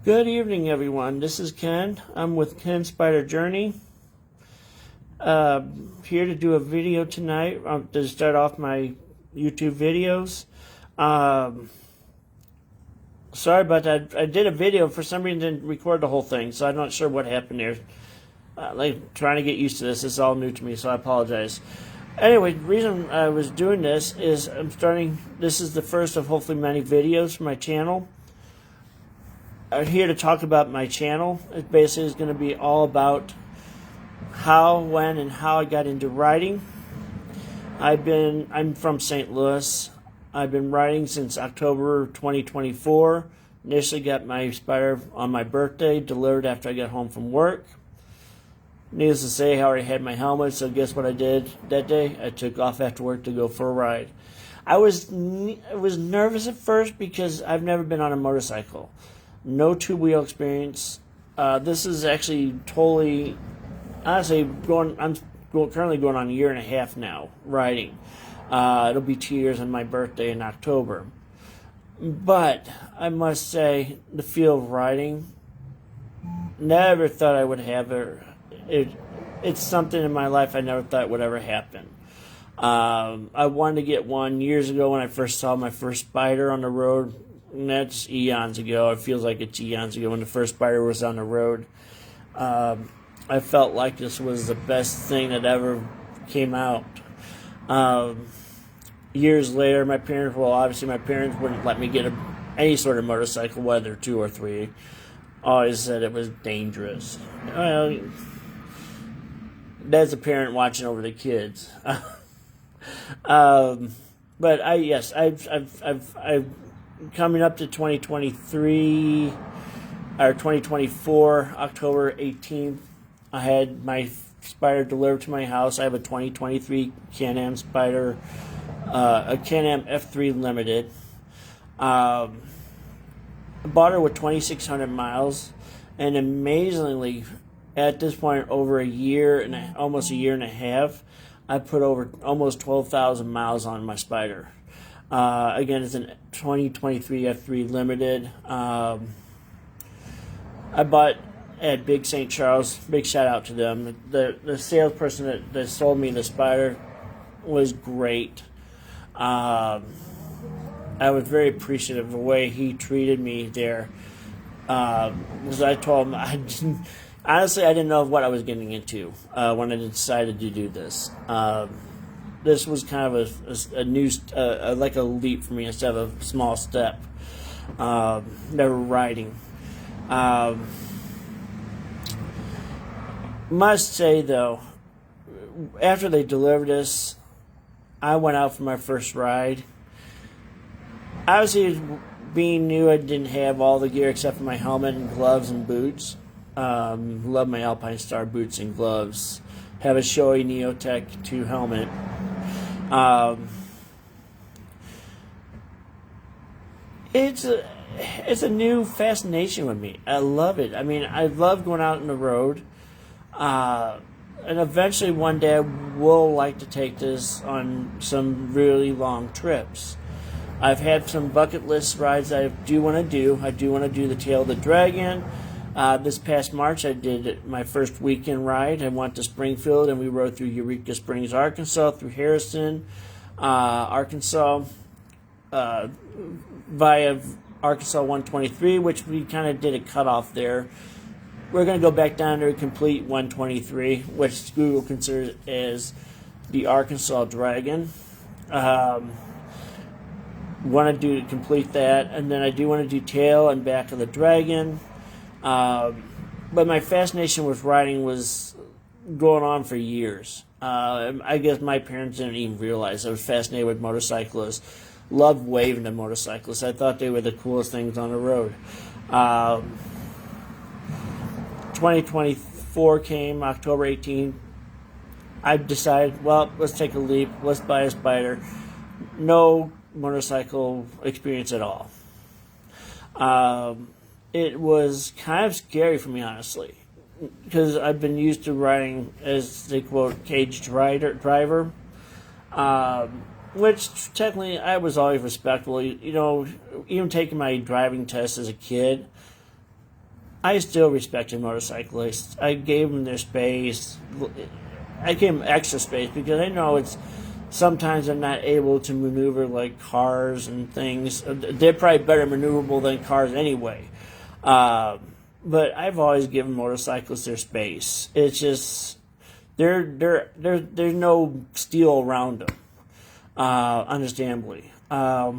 Good evening, everyone. This is Ken. I'm with Ken Spyder Journey. Here to do a video tonight to start off my YouTube videos. Sorry about that. I did a video. For some reason, didn't record the whole thing, so I'm not sure what happened there. Trying to get used to this. It's all new to me, so I apologize. Anyway, the reason I was doing this is this is the first of hopefully many videos for my channel. I'm here to talk about my channel. It basically is going to be all about how, when, and how I got into riding. I'm from St. Louis. I've been riding since October 2024. Initially got my Spyder on my birthday, delivered after I got home from work. Needless to say, I already had my helmet, so guess what I did that day? I took off after work to go for a ride. I was nervous at first because I've never been on a motorcycle. No two-wheel experience. This is actually totally, honestly, I'm currently going on a year and a half now riding. It'll be 2 years on my birthday in October. But I must say, the feel of riding, never thought I would have it. It's something in my life I never thought would ever happen. I wanted to get one years ago when I first saw my first Spyder on the road. And that's eons ago. It feels like it's eons ago when the first Spyder was on the road. I felt like this was the best thing that ever came out. Years later, my parents wouldn't let me get any sort of motorcycle, whether 2 or 3. Always said it was dangerous. Well, that's a parent watching over the kids. But I've coming up to 2023 or 2024, October 18th, I had my Spyder delivered to my house. I have a 2023 Can-Am Spyder, a Can-Am F3 Limited. I bought her with 2,600 miles, and amazingly, at this point, over almost a year and a half, I put over almost 12,000 miles on my Spyder. Again, it's a 2023 F3 Limited. I bought at Big St. Charles. Big shout out to them. The salesperson that sold me the Spyder was great. I was very appreciative of the way he treated me there. Because I told him, honestly, I didn't know what I was getting into when I decided to do this. This was kind of a new, like a leap for me instead of a small step. Never riding. Must say though, after they delivered us, I went out for my first ride. Obviously, being new, I didn't have all the gear except for my helmet and gloves and boots. Love my Alpine Star boots and gloves. Have a Shoei Neotech 2 helmet. It's a new fascination with me. I love it. I mean, I love going out on the road. And eventually one day I will like to take this on some really long trips. I've had some bucket list rides I do want to do. I do want to do the Tail of the Dragon. This past March, I did my first weekend ride. I went to Springfield, and we rode through Eureka Springs, Arkansas, through Harrison, Arkansas, via Arkansas 123, which we kind of did a cutoff there. We're going to go back down to complete 123, which Google considers as the Arkansas Dragon. Want to complete that, and then I do want to do Tail and Back of the Dragon. But my fascination with riding was going on for years. I guess my parents didn't even realize I was fascinated with motorcyclists. Loved waving to motorcyclists. I thought they were the coolest things on the road. 2024 came, October 18th. I decided, well, let's take a leap. Let's buy a Spyder. No motorcycle experience at all. It was kind of scary for me, honestly, because I've been used to riding, as they quote, caged driver. which technically I was always respectful. You know, even taking my driving test as a kid, I still respected motorcyclists. I gave them their space. I gave them extra space because I know it's sometimes they're not able to maneuver like cars and things. They're probably better maneuverable than cars anyway. But I've always given motorcyclists their space. It's just there's no steel around them, understandably. But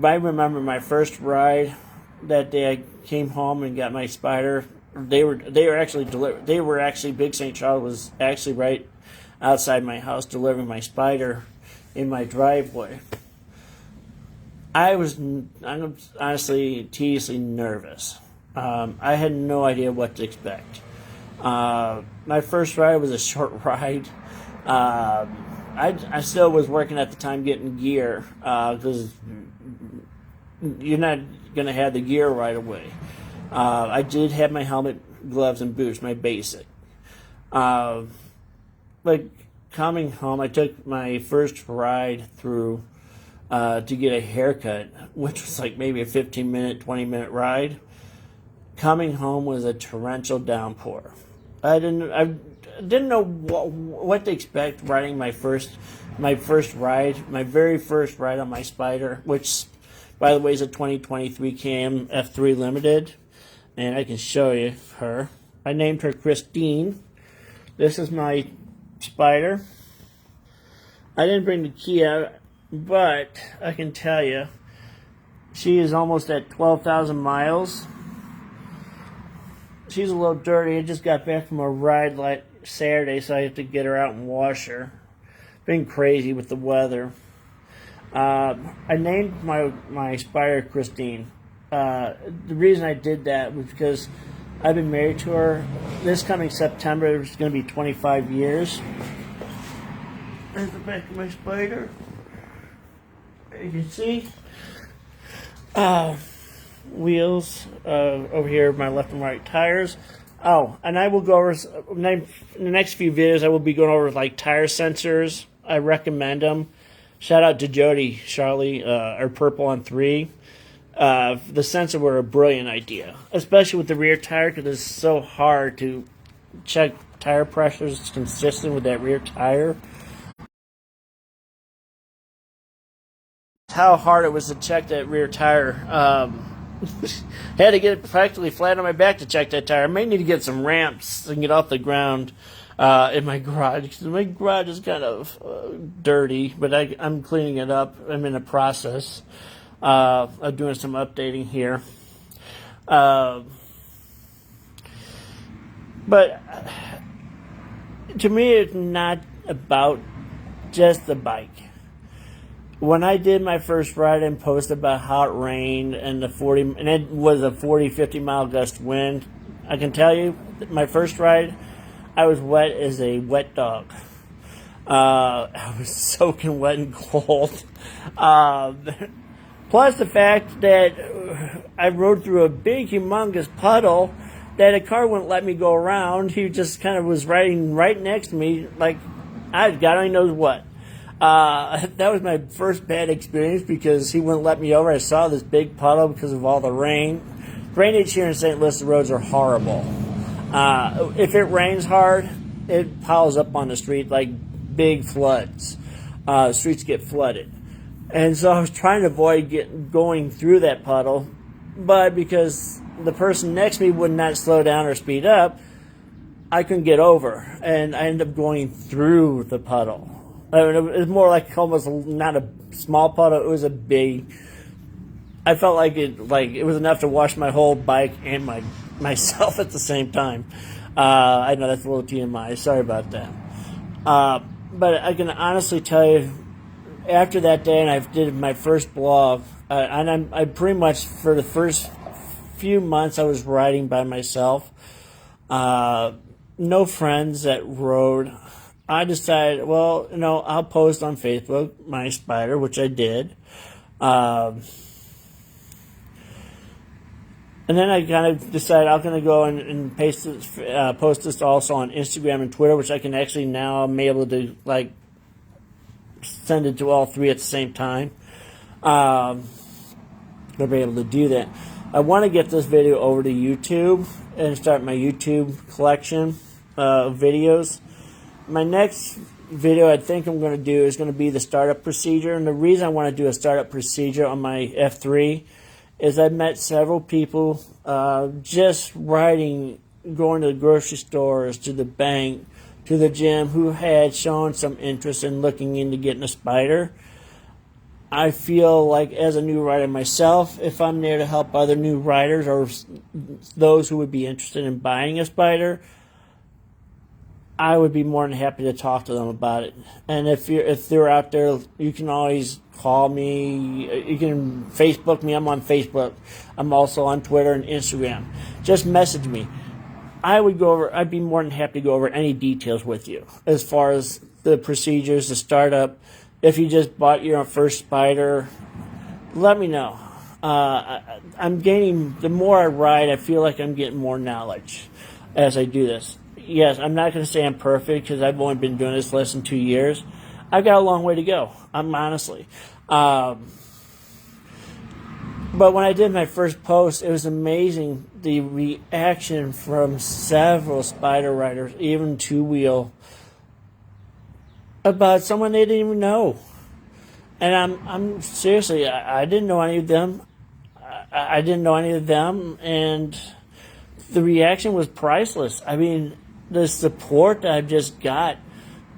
I remember my first ride. That day I came home and got my Spyder. They were actually delivered. They were actually Big St. Charles was actually right outside my house delivering my Spyder in my driveway. I'm honestly tediously nervous. I had no idea what to expect. My first ride was a short ride. I still was working at the time getting gear because you're not going to have the gear right away. I did have my helmet, gloves, and boots, my basic. But coming home, I took my first ride through to get a haircut, which was like maybe a 15-minute, 20-minute ride. Coming home was a torrential downpour. I didn't know what to expect riding my very first ride on my Spyder, which, by the way, is a 2023 Cam F3 Limited, and I can show you her. I named her Christine. This is my Spyder. I didn't bring the key out, but I can tell you, she is almost at 12,000 miles. She's a little dirty. I just got back from a ride like Saturday, so I have to get her out and wash her. Been crazy with the weather. I named my Spyder Christine. The reason I did that was because I've been married to her. This coming September, it's going to be 25 years. There's the back of my Spyder. You can see. Wheels over here, my left and right tires. Oh, and I will go over in the next few videos. I will be going over like tire sensors. I recommend them. Shout out to Jody, Charlie, or Purple on 3. The sensor were a brilliant idea, especially with the rear tire because it's so hard to check tire pressures consistent with that rear tire. How hard it was to check that rear tire. Had to get it practically flat on my back to check that tire. I may need to get some ramps and get off the ground in my garage. Because my garage is kind of dirty, but I'm cleaning it up. I'm in the process of doing some updating here. But to me, it's not about just the bike. When I did my first ride and posted about how it rained and and it was a 40, 50 mile gust wind, I can tell you, my first ride, I was wet as a wet dog. I was soaking wet and cold. Plus the fact that I rode through a big, humongous puddle that a car wouldn't let me go around. He just kind of was riding right next to me like God only knows what. That was my first bad experience because he wouldn't let me over. I saw this big puddle because of all the rain. Drainage here in St. Louis, the roads are horrible. If it rains hard, it piles up on the street like big floods. Streets get flooded. And so I was trying to avoid going through that puddle, but because the person next to me would not slow down or speed up, I couldn't get over, and I ended up going through the puddle. I mean, it was more like almost not a small puddle. It was a big. I felt like it was enough to wash my whole bike and myself at the same time. I know that's a little TMI. Sorry about that. But I can honestly tell you, after that day, and I did my first blog, and I pretty much for the first few months I was riding by myself. No friends that rode. I decided, well, I'll post on Facebook my Spyder, which I did. And then I kind of decided I'm going to go and post this also on Instagram and Twitter, which I can actually now I'm able to send it to all three at the same time. I'll be able to do that. I want to get this video over to YouTube and start my YouTube collection of videos. My next video I think I'm going to do is going to be the startup procedure. And the reason I want to do a startup procedure on my F3 is I've met several people just riding, going to the grocery stores, to the bank, to the gym, who had shown some interest in looking into getting a Spyder. I feel like as a new rider myself, if I'm there to help other new riders or those who would be interested in buying a Spyder, I would be more than happy to talk to them about it. And if they're out there, you can always call me. You can Facebook me. I'm on Facebook. I'm also on Twitter and Instagram. Just message me. I'd be more than happy to go over any details with you as far as the procedures, the startup. If you just bought your first Spyder, let me know. I'm gaining, the more I ride, I feel like I'm getting more knowledge as I do this. Yes, I'm not going to say I'm perfect because I've only been doing this less than 2 years. I've got a long way to go, honestly. But when I did my first post, it was amazing the reaction from several Spyder riders, even two-wheel, about someone they didn't even know. And I'm seriously, I didn't know any of them. I didn't know any of them, and the reaction was priceless. I mean, the support that I've just got.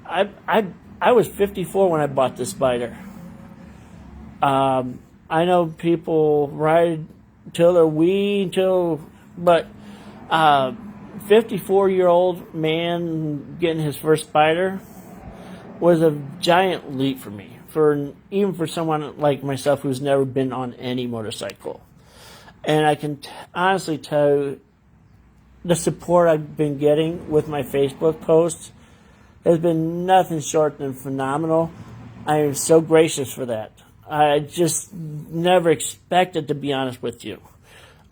I was 54 when I bought this Spyder. I know people ride till they're but 54-year-old man getting his first Spyder was a giant leap for me, even for someone like myself who's never been on any motorcycle. And I can honestly tell you, the support I've been getting with my Facebook posts has been nothing short than phenomenal. I am so gracious for that. I just never expected, to be honest with you.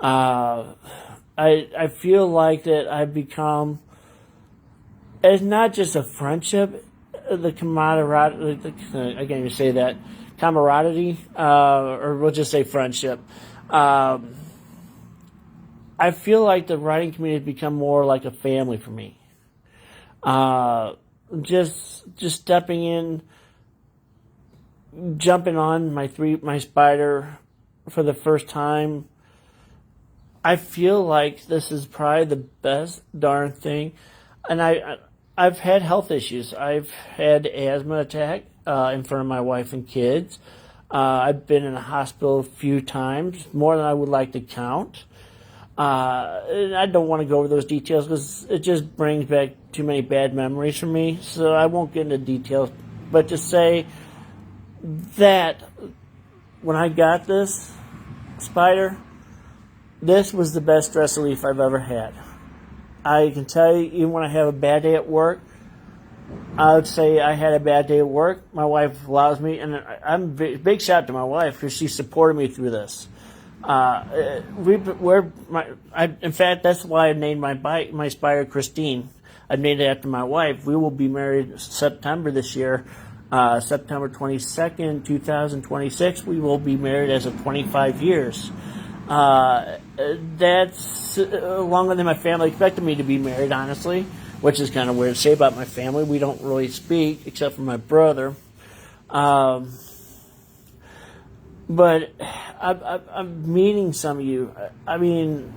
I feel like that I've become, it's not just a friendship, the camaraderie, I can't even say that, camaraderie, or we'll just say friendship. I feel like the riding community has become more like a family for me. Just stepping in, jumping on my Spyder for the first time. I feel like this is probably the best darn thing. And I've had health issues. I've had asthma attack in front of my wife and kids. I've been in a hospital a few times, more than I would like to count. And I don't want to go over those details because it just brings back too many bad memories for me, so I won't get into details. But to say that when I got this Spyder, this was the best stress relief I've ever had. I can tell you, even when I have a bad day at work, I would say I had a bad day at work. My wife allows me, and I'm big shout out to my wife because she supported me through this. In fact, that's why I named my Spyder Christine. I named it after my wife. We will be married September this year, September 22nd, 2026. We will be married as of 25 years. That's longer than my family expected me to be married, honestly, which is kind of weird to say about my family. We don't really speak, except for my brother. But I'm meeting some of you. I mean,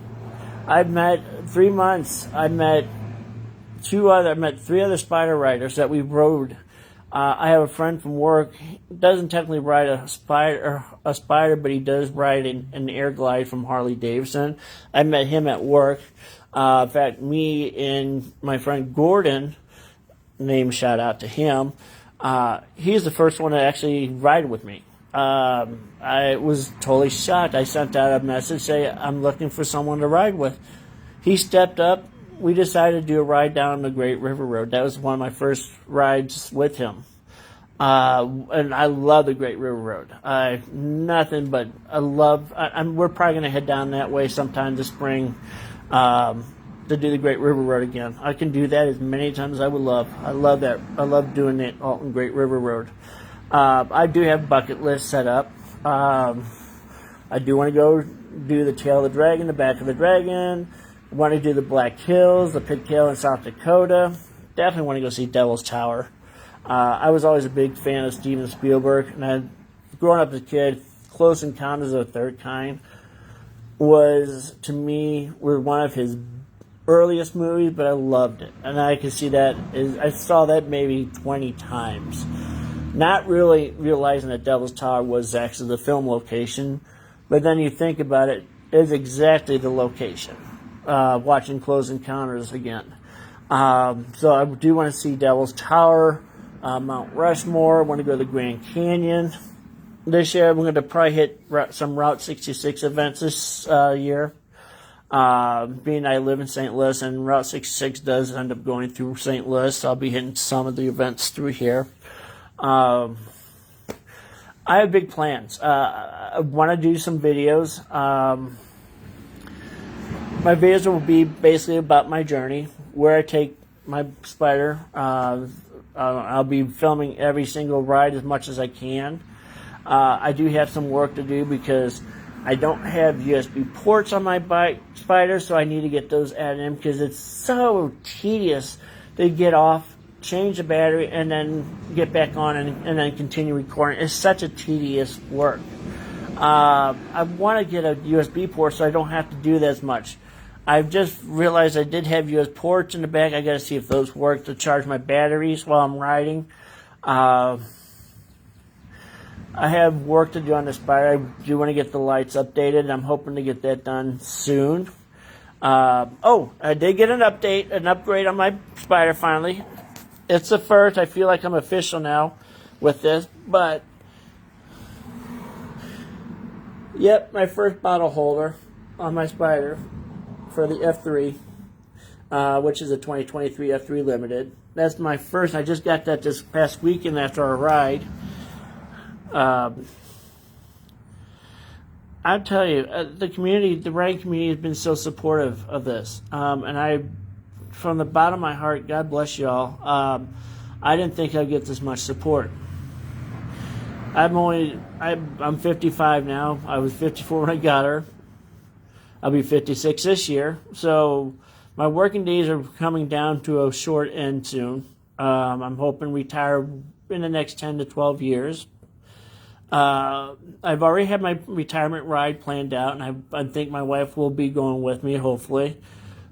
I've met 3 months. I met three other Spyder riders that we rode. I have a friend from work. He doesn't technically ride a Spyder, but he does ride an Air Glide from Harley Davidson. I met him at work. In fact, me and my friend Gordon, name shout out to him. He's the first one to actually ride with me. I was totally shocked. I sent out a message saying I'm looking for someone to ride with. He stepped up. We decided to do a ride down the Great River Road. That was one of my first rides with him. And I love the Great River Road. We're probably going to head down that way sometime this spring to do the Great River Road again. I can do that as many times as I would love. I love that. I love doing it Alton Great River Road. I do have bucket list set up. I do want to go do the tail of the dragon, the back of the dragon. Want to do the Black Hills, the Pitcairn in South Dakota. Definitely want to go see Devil's Tower. I was always a big fan of Steven Spielberg, and growing up as a kid, Close Encounters of the Third Kind was, to me, one of his earliest movies, but I loved it. And I could see that, I saw that maybe 20 times. Not really realizing that Devil's Tower was actually the film location, but then you think about it, it's exactly the location. Watching Close Encounters again. So I do want to see Devil's Tower, Mount Rushmore. I want to go to the Grand Canyon. This year, I'm going to probably hit some Route 66 events this year. Being I live in St. Louis, and Route 66 does end up going through St. Louis, so I'll be hitting some of the events through here. I have big plans. I want to do some videos. My videos will be basically about my journey, where I take my Spyder. I'll be filming every single ride as much as I can. I do have some work to do because I don't have USB ports on my Spyder, so I need to get those added in because it's so tedious to get off, change the battery, and then get back on and then continue recording. It's such a tedious work. I want to get a USB port so I don't have to do that as much. I've just realized I did have USB ports in the back. I got to see if those work to charge my batteries while I'm riding. I have work to do on the Spyder. I do want to get the lights updated, and I'm hoping to get that done soon. I did get an upgrade on my Spyder finally. It's the first. I feel like I'm official now with this, but yep, my first bottle holder on my Spyder for the F3, which is a 2023 F3 Limited. That's my first. I just got that this past weekend after our ride. I'll tell you, the riding community has been so supportive of this. And I, from the bottom of my heart, God bless you all. I didn't think I'd get this much support. I'm 55 now. I was 54 when I got her. I'll be 56 this year. So my working days are coming down to a short end soon. I'm hoping to retire in the next 10 to 12 years. I've already had my retirement ride planned out, and I think my wife will be going with me, hopefully.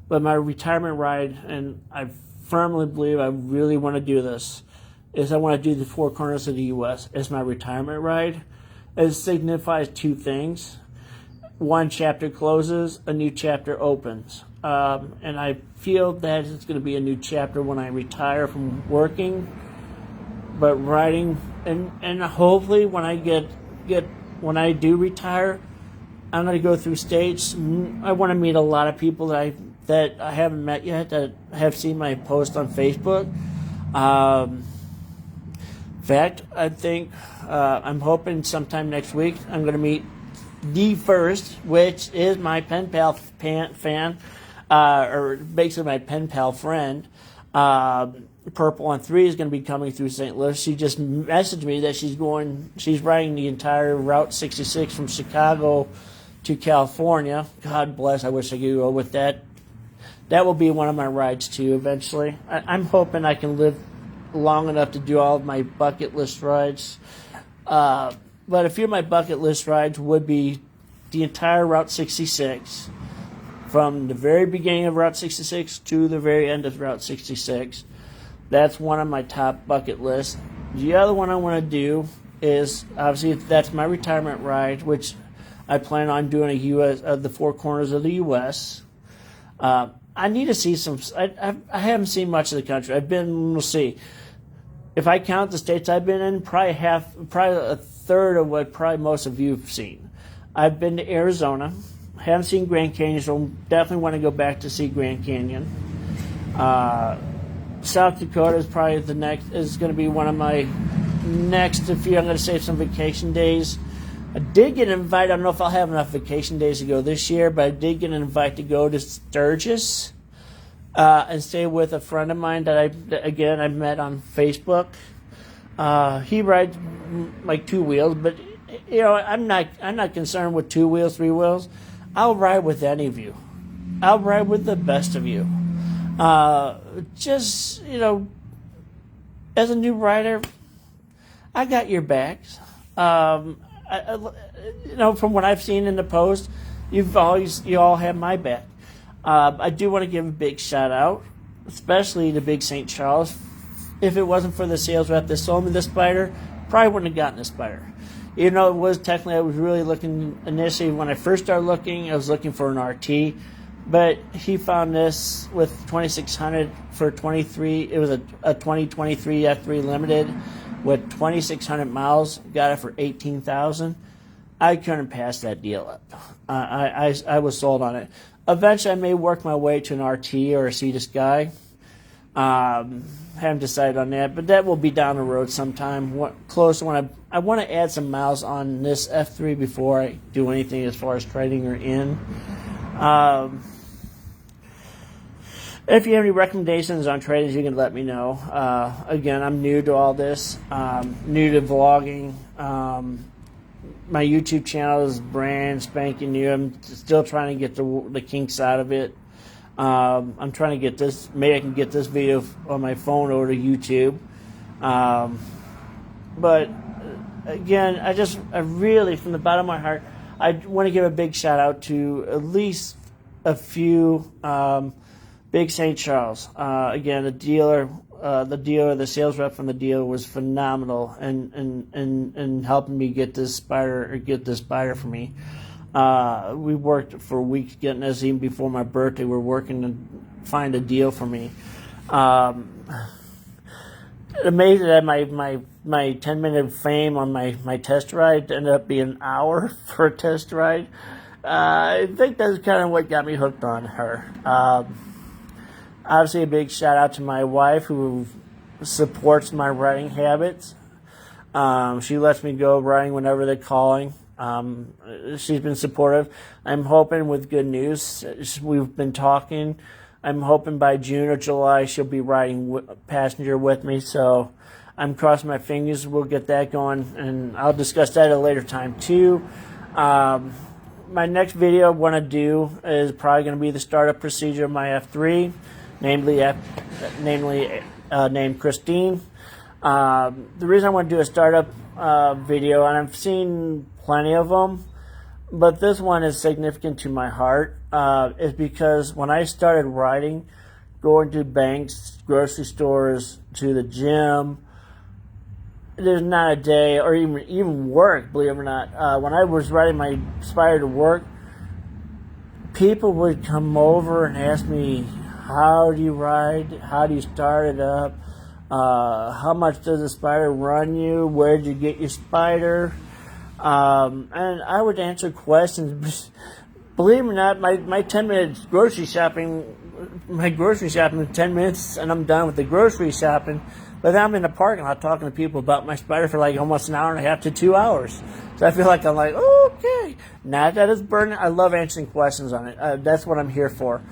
But my retirement ride, and I firmly believe I really want to do this, is I want to do the Four Corners of the U.S. as my retirement ride. It signifies two things. One chapter closes, a new chapter opens. And I feel that it's going to be a new chapter when I retire from working. But riding, and hopefully when I do retire, I'm going to go through states. I want to meet a lot of people that I haven't met yet, that have seen my post on Facebook. In fact, I think I'm hoping sometime next week I'm going to meet the first, which is my pen pal fan, or basically my pen pal friend. Purple on 3 is going to be coming through St. Louis. She just messaged me that she's riding the entire Route 66 from Chicago to California. God bless, I wish I could go with that. That will be one of my rides too eventually. I'm hoping I can live long enough to do all of my bucket list rides. But a few of my bucket list rides would be the entire Route 66, from the very beginning of Route 66 to the very end of Route 66. That's one of my top bucket lists. The other one I want to do is, obviously, that's my retirement ride, which I plan on doing the Four Corners of the U.S. I need to see some. I haven't seen much of the country. We'll see. If I count the states I've been in, probably a third of what probably most of you have seen. I've been to Arizona. Haven't seen Grand Canyon, so definitely want to go back to see Grand Canyon. South Dakota is probably is going to be one of my next. I'm going to save some vacation days. I did get an invite. I don't know if I'll have enough vacation days to go this year, but I did get an invite to go to Sturgis and stay with a friend of mine that I met on Facebook. He rides like 2 wheels, but I'm not concerned with 2 wheels, 3 wheels. I'll ride with any of you. I'll ride with the best of you. Just, as a new rider, I got your backs. From what I've seen in the post, you all have my back. I do want to give a big shout out, especially to Big St. Charles. If it wasn't for the sales rep that sold me the Spyder, probably wouldn't have gotten the Spyder. Even though I was really looking initially, when I first started looking, I was looking for an RT. But he found this with 2600 for 23. It was a 2023 F3 Limited with 2,600 miles. Got it for 18,000. I couldn't pass that deal up. I was sold on it. Eventually, I may work my way to an RT or a Sea to Sky. Haven't decided on that, but that will be down the road sometime. Close when I want to add some miles on this F3 before I do anything as far as trading or in. If you have any recommendations on trades, you can let me know. Again, I'm new to all this, new to vlogging. My YouTube channel is brand spanking new. I'm still trying to get the kinks out of it. I'm trying to get this. Maybe I can get this video on my phone over to YouTube. But again, I really, from the bottom of my heart, I want to give a big shout out to at least a few. Big St. Charles. Again, the sales rep from the dealer was phenomenal in helping me get this Spyder for me. We worked for weeks getting this. Even before my birthday, we're working to find a deal for me. Amazing that my 10-minute fame on my test ride ended up being an hour for a test ride. I think that's kind of what got me hooked on her. Obviously, a big shout out to my wife who supports my riding habits. She lets me go riding whenever they're calling. She's been supportive. I'm hoping with good news. We've been talking. I'm hoping by June or July she'll be riding passenger with me. So I'm crossing my fingers. We'll get that going, and I'll discuss that at a later time too. My next video I want to do is probably going to be the startup procedure of my F3. Named Christine. The reason I want to do a startup video, and I've seen plenty of them, but this one is significant to my heart, is because when I started riding, going to banks, grocery stores, to the gym, there's not a day, or even work, believe it or not. When I was riding my Spyder to work, people would come over and ask me, how do you ride? How do you start it up? How much does the Spyder run you? Where did you get your Spyder? And I would answer questions. Believe it or not, my 10 minutes grocery shopping is 10 minutes and I'm done with the grocery shopping. But then I'm in the parking lot talking to people about my Spyder for like almost an hour and a half to 2 hours. So I feel like I'm like, oh, okay. Not that it's burning. I love answering questions on it. That's what I'm here for.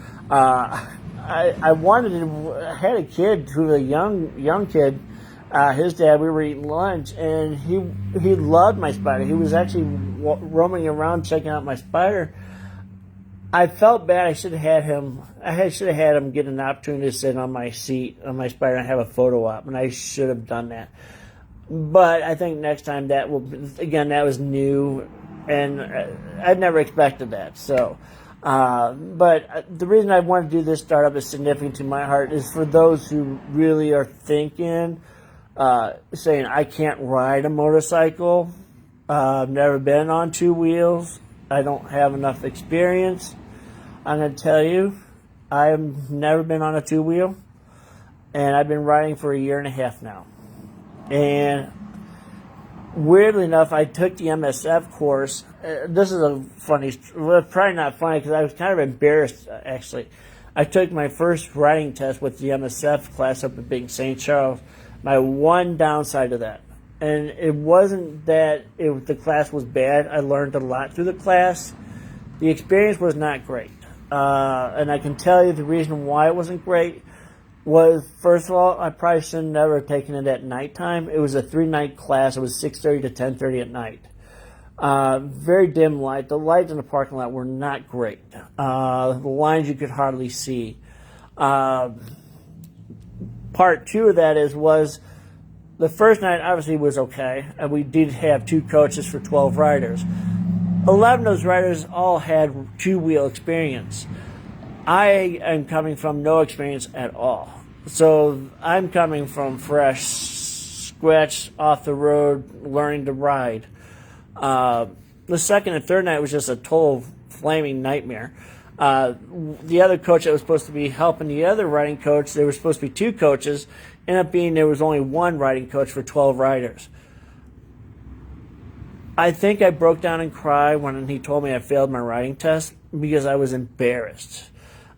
I had a kid who was a young kid. His dad, we were eating lunch, and he loved my Spyder. He was actually roaming around checking out my Spyder. I felt bad. I should have had him get an opportunity to sit on my seat on my Spyder and have a photo op, and I should have done that. But I think next time that was new, and I'd never expected that. So. But the reason I want to do this startup is significant to my heart is for those who really are thinking, saying, I can't ride a motorcycle. I've never been on two wheels. I don't have enough experience. I'm going to tell you, I've never been on a two-wheel, and I've been riding for a year and a half now. And weirdly enough, I took the MSF course. This is a funny, well, probably not funny because I was kind of embarrassed, actually. I took my first riding test with the MSF class up at Big St. Charles. My one downside to that, and it wasn't that the class was bad. I learned a lot through the class. The experience was not great. And I can tell you the reason why it wasn't great was, first of all, I probably should have never taken it at nighttime. It was a 3-night class. It was 6:30 to 10:30 at night. Very dim light. The lights in the parking lot were not great. The lines you could hardly see. Part two of that was the first night obviously was okay, and we did have 2 coaches for 12 riders. 11 of those riders all had 2-wheel experience. I am coming from no experience at all. So I'm coming from fresh, scratch off the road, learning to ride. The second and third night was just a total flaming nightmare. The other coach that was supposed to be helping the other riding coach, there were supposed to be 2 coaches, ended up being there was only 1 riding coach for 12 riders. I think I broke down and cried when he told me I failed my riding test because I was embarrassed.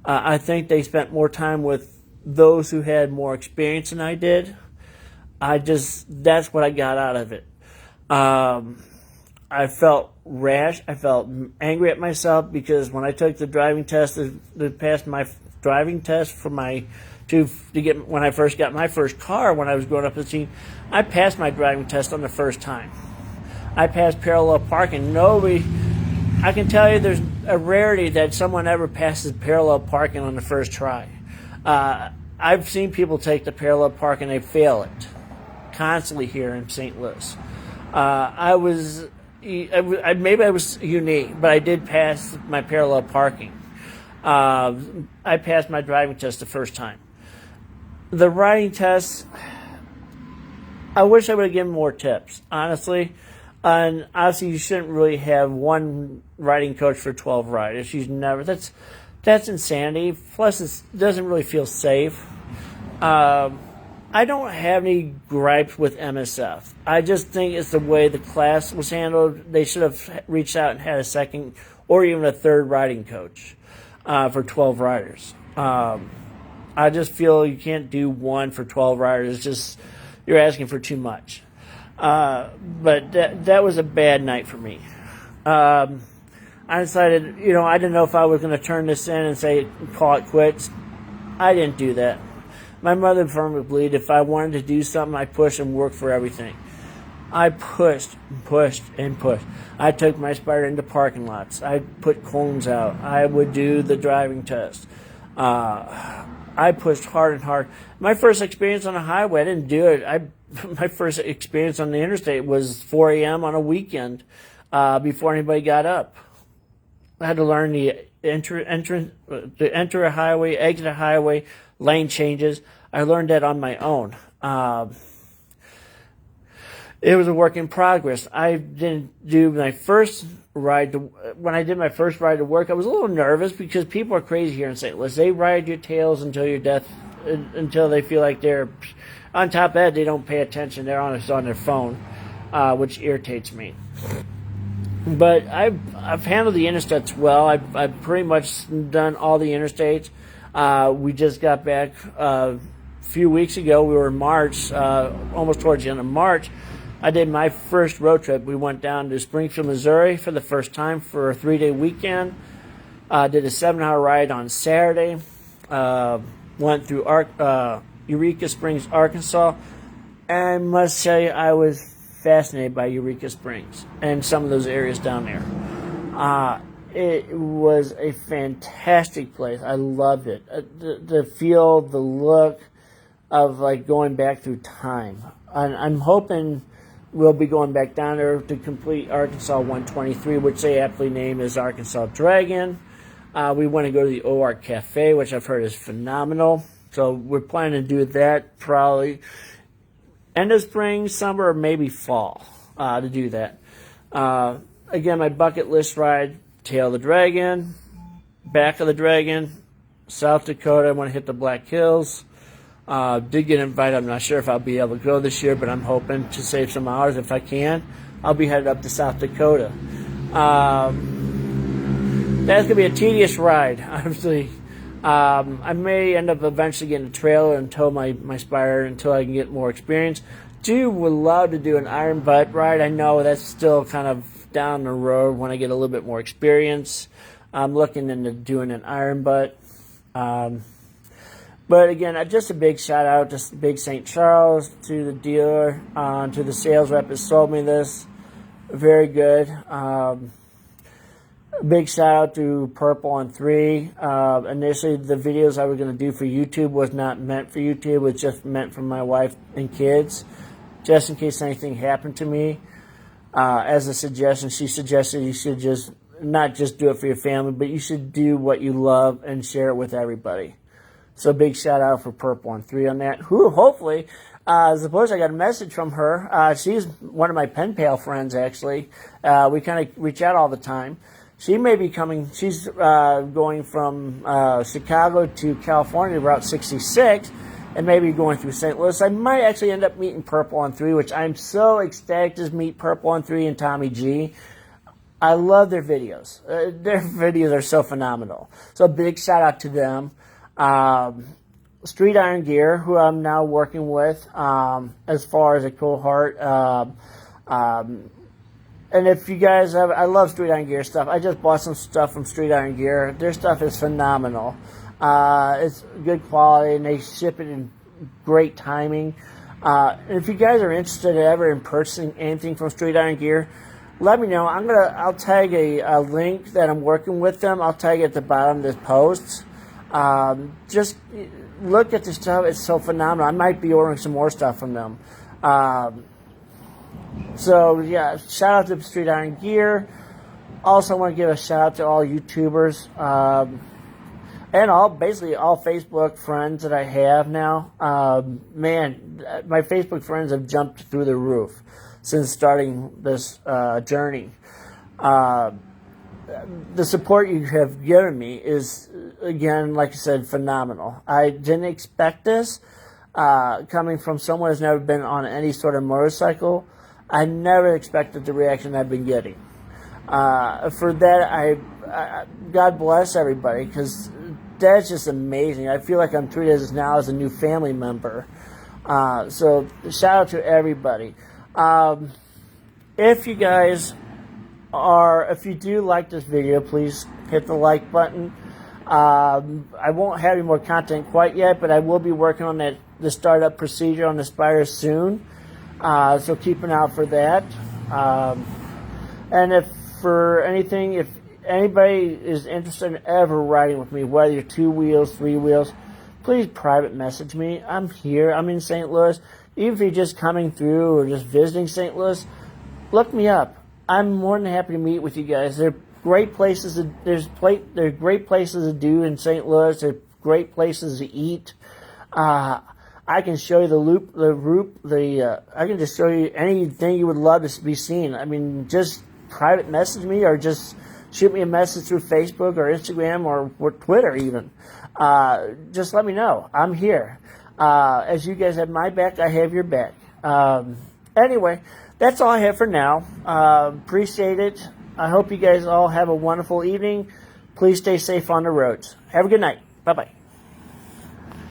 I think they spent more time with those who had more experience than I did. That's what I got out of it. I felt rash. I felt angry at myself because when I took the driving test to pass my driving test for when I first got my first car when I was growing up as a teen, I passed my driving test on the first time. I passed parallel parking. I can tell you there's a rarity that someone ever passes parallel parking on the first try. I've seen people take the parallel parking, they fail it constantly here in St. Louis. Maybe I was unique, but I did pass my parallel parking. I passed my driving test the first time. The riding test, I wish I would have given more tips, honestly. And obviously, you shouldn't really have 1 riding coach for 12 riders. That's insanity. Plus, it doesn't really feel safe. I don't have any gripes with MSF. I just think it's the way the class was handled. They should have reached out and had a second or even a third riding coach for 12 riders. I just feel you can't do 1 for 12 riders. It's just, you're asking for too much. But that was a bad night for me. I decided, I didn't know if I was going to turn this in and call it quits. I didn't do that. My mother firmly believed if I wanted to do something, I pushed and worked for everything. I pushed, and pushed. I took my Spyder into parking lots. I put cones out. I would do the driving test. I pushed hard and hard. My first experience on a highway, I didn't do it. My first experience on the interstate was 4 a.m. on a weekend before anybody got up. I had to learn to enter a highway, exit a highway, lane changes. I learned that on my own. It was a work in progress. I didn't do my first ride when I did my first ride to work, I was a little nervous because people are crazy here in St. Louis. They ride your tails until you're death, until they feel like they're, on top of that, they don't pay attention. They're on their phone, which irritates me. But I've handled the interstates well. I've pretty much done all the interstates. We just got back a few weeks ago. We were in March, almost towards the end of March. I did my first road trip. We went down to Springfield, Missouri for the first time for a 3-day weekend. Did a 7-hour ride on Saturday. Went through Eureka Springs, Arkansas. And I must say I was fascinated by Eureka Springs and some of those areas down there. It was a fantastic place. I loved it. The feel, the look of like going back through time. And I'm hoping we'll be going back down there to complete Arkansas 123, which they aptly name as Arkansas Dragon. We want to go to the OR Cafe, which I've heard is phenomenal. So we're planning to do that probably end of spring, summer, or maybe fall to do that. Again, my bucket list ride, Tail of the Dragon, Back of the Dragon, South Dakota. I want to hit the Black Hills. Did get invited. I'm not sure if I'll be able to go this year, but I'm hoping to save some hours if I can. I'll be headed up to South Dakota. That's going to be a tedious ride, obviously. I may end up eventually getting a trailer and tow my Spyder until I can get more experience. Would love to do an iron butt ride. I know that's still kind of down the road when I get a little bit more experience. I'm looking into doing an iron butt. But again, just a big shout out to Big St. Charles, to the dealer, to the sales rep that sold me this. very good. Big shout out to Purple on 3. Initially, the videos I was going to do for YouTube was not meant for YouTube. It was just meant for my wife and kids, just in case anything happened to me. As a suggestion, she suggested you should just not just do it for your family, but you should do what you love and share it with everybody. So big shout out for Purple on 3 on that. Who hopefully, suppose I got a message from her. She's one of my pen pal friends, actually. We kind of reach out all the time. She may be coming. She's going from Chicago to California, Route 66, and maybe going through St. Louis. I might actually end up meeting Purple on 3, which I'm so ecstatic to meet Purple on 3 and Tommy G. I love their videos. Their videos are so phenomenal. So a big shout out to them. Street Iron Gear, who I'm now working with as far as a cohort. And if you guys have, I love Street Iron Gear stuff. I just bought some stuff from Street Iron Gear. Their stuff is phenomenal. It's good quality, and they ship it in great timing. And if you guys are interested ever in purchasing anything from Street Iron Gear, let me know. I'll tag a link that I'm working with them. I'll tag it at the bottom of this post. Just look at the stuff. It's so phenomenal. I might be ordering some more stuff from them. So yeah, shout out to Street Iron Gear. Also want to give a shout out to all YouTubers, and basically all Facebook friends that I have now. Man, my Facebook friends have jumped through the roof since starting this journey. The support you have given me is, again, like I said, phenomenal. I didn't expect this. Coming from someone who's never been on any sort of motorcycle, I never expected the reaction I've been getting. For that, God bless everybody, because that's just amazing. I feel like I'm treated as now as a new family member. So shout out to everybody. If you guys if you do like this video, please hit the like button. I won't have any more content quite yet, but I will be working on the startup procedure on the Spyder soon. So keep an eye out for that. And if anybody is interested in ever riding with me, whether you're 2 wheels, 3 wheels, please private message me. I'm here. I'm in St. Louis. Even if you're just coming through or just visiting St. Louis, look me up. I'm more than happy to meet with you guys. There are great places. There are great places to do in St. Louis. There are great places to eat. I can show you I can just show you anything you would love to be seen. I mean, just private message me or just shoot me a message through Facebook or Instagram or Twitter even. Just let me know. I'm here. As you guys have my back, I have your back. Anyway, that's all I have for now. Appreciate it. I hope you guys all have a wonderful evening. Please stay safe on the roads. Have a good night. Bye-bye.